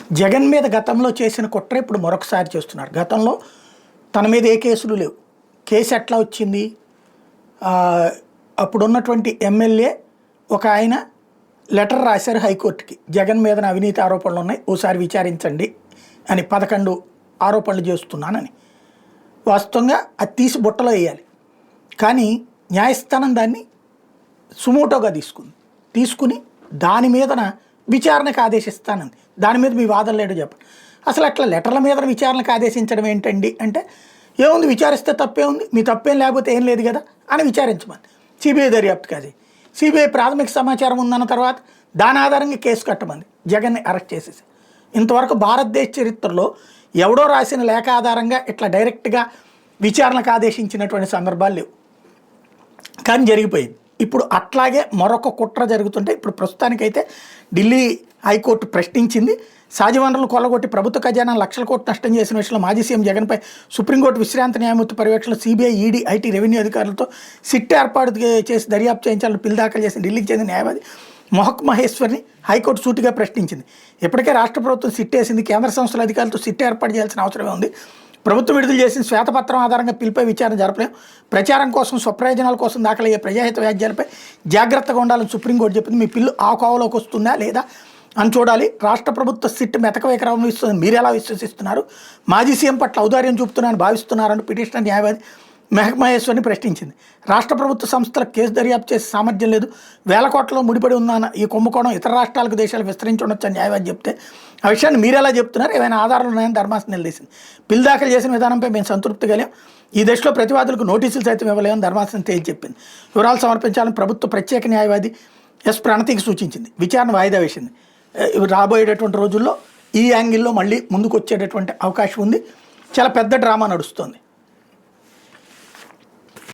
జగన్ మీద గతంలో చేసిన కుట్ర ఇప్పుడు మరొకసారి చేస్తున్నారు. గతంలో తన మీద ఏ కేసులు లేవు. కేసు ఎట్లా వచ్చింది? అప్పుడున్నటువంటి ఎమ్మెల్యే ఒక ఆయన లెటర్ రాశారు హైకోర్టుకి, జగన్ మీద అవినీతి ఆరోపణలు ఉన్నాయి, ఓసారి విచారించండి అని 11 ఆరోపణలు చేస్తున్నానని. వాస్తవంగా అది తీసి బుట్టలో వేయాలి, కానీ న్యాయస్థానం దాన్ని సుమోటోగా తీసుకుని దాని మీదన విచారణకు ఆదేశిస్తానంది. దాని మీద మీ వాదన లేడు చెప్పండి. అసలు అట్లా లెటర్ల మీద విచారణకు ఆదేశించడం ఏంటండి అంటే, ఏముంది విచారిస్తే తప్పే ఉంది, మీ తప్పేం లేకపోతే ఏం లేదు కదా అని విచారించమని. సిబిఐ దర్యాప్తు కాదు, సిబిఐ ప్రాథమిక సమాచారం ఉందన్న తర్వాత దాని ఆధారంగా కేసు కట్టమంది, జగన్ని అరెస్ట్ చేసేసి. ఇంతవరకు భారతదేశ చరిత్రలో ఎవడో రాసిన లేఖ ఆధారంగా ఇట్లా డైరెక్ట్గా విచారణకు ఆదేశించినటువంటి సందర్భాలు లేవు, కానీ జరిగిపోయింది. ఇప్పుడు అట్లాగే మరొక కుట్ర జరుగుతుంటే ఇప్పుడు ప్రస్తుతానికైతే ఢిల్లీ హైకోర్టు ప్రశ్నించింది. సహజ వనరులు కొల్లగొట్టి ప్రభుత్వ ఖజానా లక్షల కోట్లు నష్టం చేసిన విషయంలో మాజీ సీఎం జగన్పై సుప్రీంకోర్టు విశ్రాంత న్యాయమూర్తి పర్యవేక్షణలో సిబిఐ, ఈడీ, ఐటీ, రెవెన్యూ అధికారులతో సిట్ ఏర్పాటు చేసి దర్యాప్తు చేయించాలని పిల్ దాఖలు చేసిన ఢిల్లీకి చెందిన న్యాయవాది మొహక్ మహేశ్వర్ని హైకోర్టు సూటిగా ప్రశ్నించింది. ఇప్పటికే రాష్ట్ర ప్రభుత్వం సిట్ వేసింది, కేంద్ర సంస్థల అధికారులతో సిట్ ఏర్పాటు చేయాల్సిన అవసరమే ఉంది. ప్రభుత్వం విడుదల చేసిన శ్వేతపత్రం ఆధారంగా పిల్పై విచారణ జరపలేం, ప్రచారం కోసం స్వప్రయోజనాల కోసం దాఖలయ్యే ప్రజాహిత వ్యాజ్యాలపై జాగ్రత్తగా ఉండాలని సుప్రీంకోర్టు చెప్పింది. మీ పిల్లు ఆ కోవలోకి వస్తుందా లేదా అని చూడాలి. రాష్ట్ర ప్రభుత్వ సిట్ మెతక ఇస్తుంది, మీరు ఎలా విశ్వసిస్తున్నారు? మాజీ సీఎం పట్ల ఔదార్యం చూపుతున్నారని భావిస్తున్నారని పిటిషనర్ న్యాయవాది మెహక్ మహేశ్వర్ని ప్రశ్నించింది. రాష్ట్ర ప్రభుత్వ సంస్థలకు కేసు దర్యాప్తు చేసే సామర్థ్యం లేదు, వేల కోట్లలో ముడిపడి ఉందన్న ఈ కుంభకోణం ఇతర రాష్ట్రాలకు దేశాలకు విస్తరించి ఉండొచ్చని న్యాయవాది చెప్తే, ఆ విషయాన్ని మీరు ఎలా చెప్తున్నారు, ఏమైనా ఆధారాలు ఉన్నాయని ధర్మాసనం నిలదీసింది. బిల్ దాఖలు చేసిన విధానంపై మేము సంతృప్తి కలిగాం, ఈ దశలో ప్రతివాదులకు నోటీసులు సైతం ఇవ్వలేమని ధర్మాసనం తేల్చి చెప్పింది. వివరాలు సమర్పించాలని ప్రభుత్వ ప్రత్యేక న్యాయవాది ఎస్ ప్రణతికి సూచించింది. విచారణ వాయిదా వేసింది. రాబోయేటటువంటి రోజుల్లో ఈ యాంగిల్లో మళ్ళీ ముందుకు వచ్చేటటువంటి అవకాశం ఉంది. చాలా పెద్ద డ్రామా నడుస్తుంది.